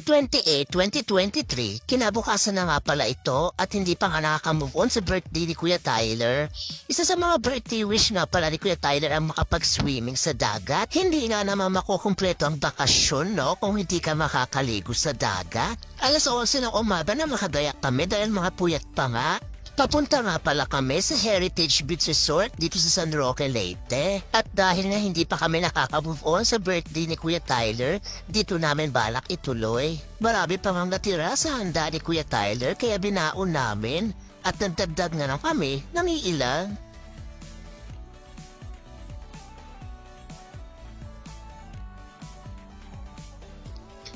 28, 2023, kinabukasan na nga pala ito at hindi pa nga nakaka-move on sa birthday ni Kuya Tyler. Isa sa mga birthday wish nga pala ni Kuya Tyler ang makapag-swimming sa dagat. Hindi nga naman makukumpleto ang bakasyon, no, kung hindi ka makakaligo sa dagat. Alas 11 ng umaga na makagayak kami dahil mga puyat pa nga. Papunta nga pala kami sa Heritage Beach Resort dito sa San Roque, Leyte. At dahil nga hindi pa kami nakaka-move on sa birthday ni Kuya Tyler, dito namin balak ituloy. Marami pa nga natira sa handa ni Kuya Tyler kaya binaon namin. At nagdagdag nga lang kami ng iilan.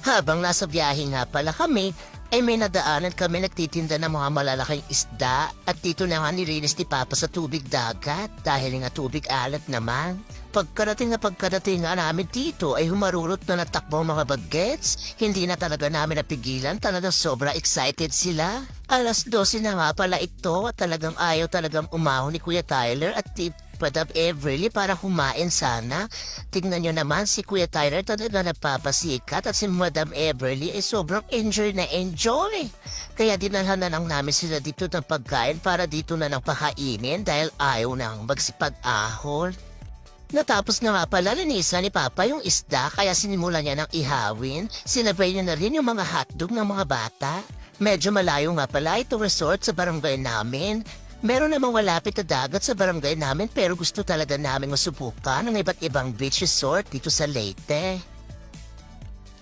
Habang nasa biyahe nga pala kami, ay may nadaanan kami nagtitinda ng mga malalaking isda at dito na nga nilinis ni Papa sa tubig dagat dahil nga tubig alat naman. Pagkarating nga namin dito ay humarurot na natakbo ang mga bagets. Hindi na talaga namin napigilan, talagang sobra excited sila. Alas 12 na nga pala ito at talagang ayaw talagang umahon ni Kuya Tyler at Madam Everly para kumain sana. Tingnan nyo naman si Kuya Tyler talaga nagpapasikat at si Madam Everly ay sobrang enjoy na enjoy. Kaya dinalhan na lang namin sila dito ng pagkain para dito na lang pakainin dahil ayaw nang magsipag-ahol. Natapos na nga pala linisan ni Papa yung isda kaya sinimulan niya ng ihawin. Sinabay niya na rin yung mga hotdog ng mga bata. Medyo malayo nga pala itong resort sa barangay namin. Meron namang malapit na dagat sa barangay namin pero gusto talaga namin masubukan ng iba't ibang beach resort dito sa Leyte.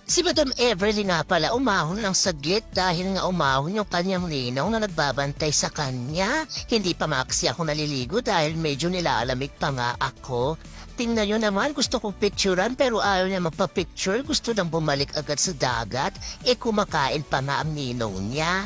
Si Madam Everly nga pala umahon ng saglit dahil nga umahon yung kanyang ninong na nagbabantay sa kanya. Hindi pa maksi ako naliligo dahil medyo nilalamig pa nga ako. Tingnan nyo naman, gusto kong picturean pero ayaw niya magpa-picture. Gusto nang bumalik agad sa dagat. Kumakain pa nga ang ninong niya.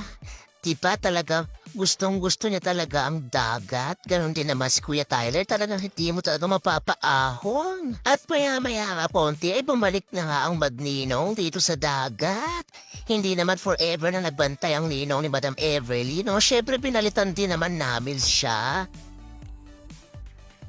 Diba talaga gustong-gusto niya talaga ang dagat? Ganon din naman si Kuya Tyler. Talagang hindi mo talaga mapapaahon. At maya-maya nga ponti ay bumalik na nga ang magninong dito sa dagat. Hindi naman forever na nagbantay ang ninong ni Madam Everly, no? Siyempre pinalitan din naman namin siya.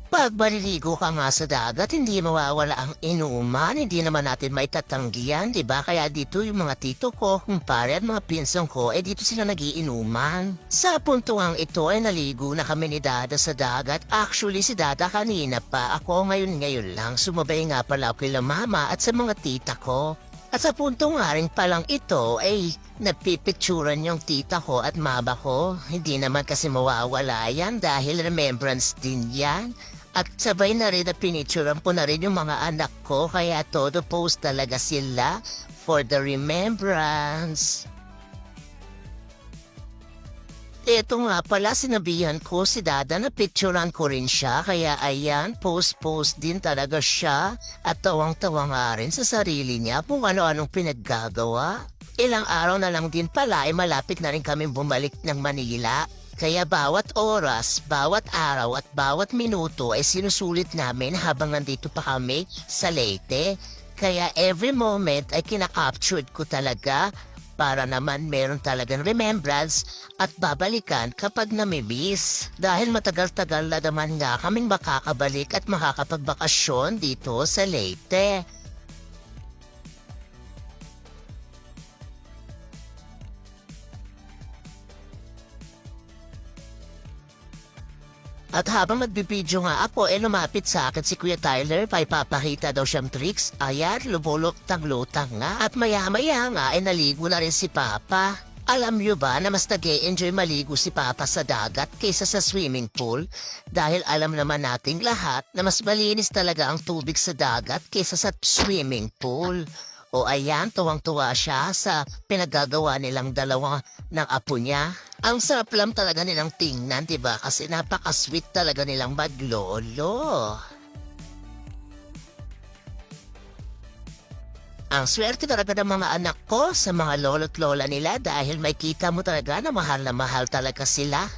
Pag maliligo ka nga sa dagat, hindi mawawala ang inuman. Hindi naman natin maitatanggihan, di ba? Kaya dito yung mga tito ko, kumpare at mga pinsang ko, dito sila nagiinuman. Sa puntuang ito ay naligo na kami ni Dada sa dagat. Actually, si Dada kanina pa. Ako ngayon lang. Sumabay nga pala ako kila Mama at sa mga tita ko. At sa punto nga rin palang ito ay nagpipicturan yung tita ko at mama ko. Hindi naman kasi mawawala yan dahil remembrance din yan. At sabay na rin na pinicturan ko na rin yung mga anak ko kaya todo post talaga sila for the remembrance. Ito nga pala sinabihan ko si Dada na picturean ko rin siya kaya ayan post din talaga siya at tawang-tawa nga rin sa sarili niya kung ano-anong pinaggagawa. Ilang araw na lang din pala ay malapit na rin kami bumalik ng Manila. Kaya bawat oras, bawat araw at bawat minuto ay sinusulit namin habang nandito pa kami sa Leyte. Kaya every moment ay kinakaptured ko talaga para naman meron talagang remembrance at babalikan kapag namimiss. Dahil matagal-tagal na naman nga kaming makakabalik at makakapagbakasyon dito sa Leyte. At habang nagbibideo nga ako, lumapit sa akin si Kuya Tyler, papakita daw siyang tricks. Ayan, lubulok-tang-lutang nga. At maya-maya nga, naligo na rin si Papa. Alam niyo ba na mas nag-e-enjoy maligo si Papa sa dagat kaysa sa swimming pool? Dahil alam naman nating lahat na mas malinis talaga ang tubig sa dagat kaysa sa swimming pool. O ayan, tuwang-tuwa siya sa pinagagawa nilang dalawa ng apo niya. Ang sarap lang talaga nilang tingnan, diba? Kasi napaka-sweet talaga nilang maglolo. Ang swerte talaga ng mga anak ko sa mga lolo't lola nila dahil may kita mo talaga na mahal talaga sila.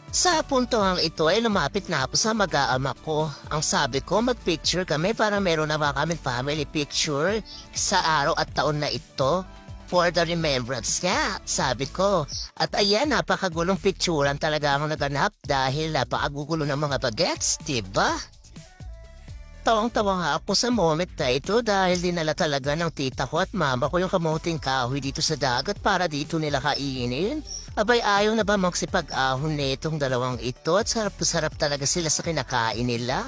Sa puntoang ito ay lumapit na ako sa mag-aama ko. Ang sabi ko, mag-picture kami para meron na ba kami family picture sa araw at taon na ito. For the remembrance nga, sabi ko. At ayan, napakagulong picturean talaga ang naganap dahil napakagugulo ng mga bagets, diba? Tawang-tawa nga ako sa moment na ito dahil dinala talaga ng tita ko at mama ko yung kamuting kahoy dito sa dagat para dito nila kainin. Abay ayaw na ba magsipag-ahon nitong dalawang ito at sarap-sarap talaga sila sa kinakain nila.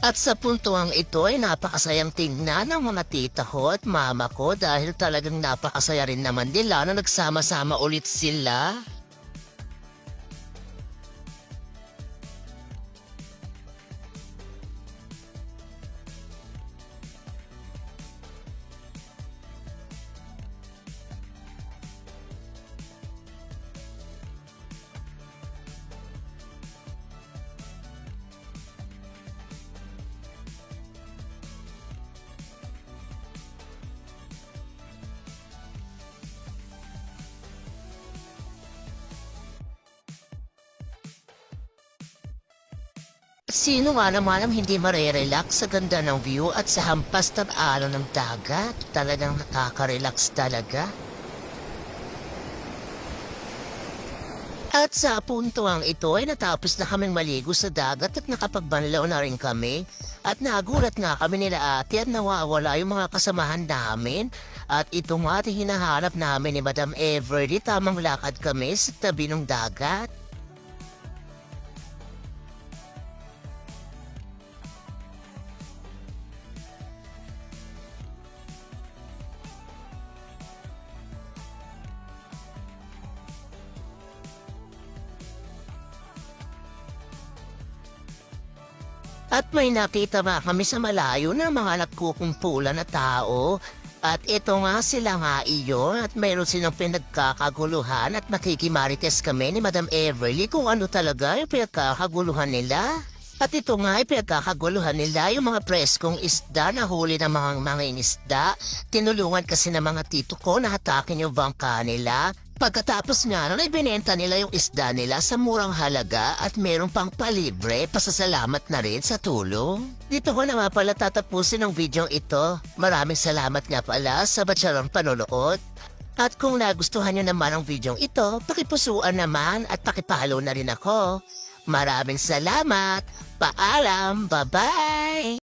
At sa puntoang ito ay napakasayang tingnan ng mga tita ko at mama ko dahil talagang napakasaya rin naman nila na nagsama-sama ulit sila. Sino nga naman ang hindi marerelax sa ganda ng view at sa hampas ng alon ng dagat? Talagang nakaka-relax talaga. At sa puntoang ito ay natapos na kaming maligo sa dagat at nakapagbanlaw na rin kami. At nagulat nga kami nila ate at nawawala yung mga kasamahan namin. At ito nga at hinahanap namin ni Madam Everly, tamang lakad kami sa tabi ng dagat. At may nakita nga kami sa malayo na mga nagkukumpulan na tao. At ito nga sila nga iyon at mayroon silang pinagkakaguluhan at makikimarites kami ni Madam Everly kung ano talaga yung pinagkakaguluhan nila. At ito nga ay pinagkakaguluhan nila yung mga preskong isda na huli ng mga isda. Tinulungan kasi ng mga tito ko na hatakin yung bangka nila. Pagkatapos nga nun ay binenta nila yung isda nila sa murang halaga at meron pang palibre, pasasalamat na rin sa tulong. Dito ko na nga pala tatapusin ang video ito. Maraming salamat nga pala sa batsyarang panonood. At kung nagustuhan nyo naman ang video ito, pakipusuan naman at pakipalo na rin ako. Maraming salamat. Paalam. Bye-bye.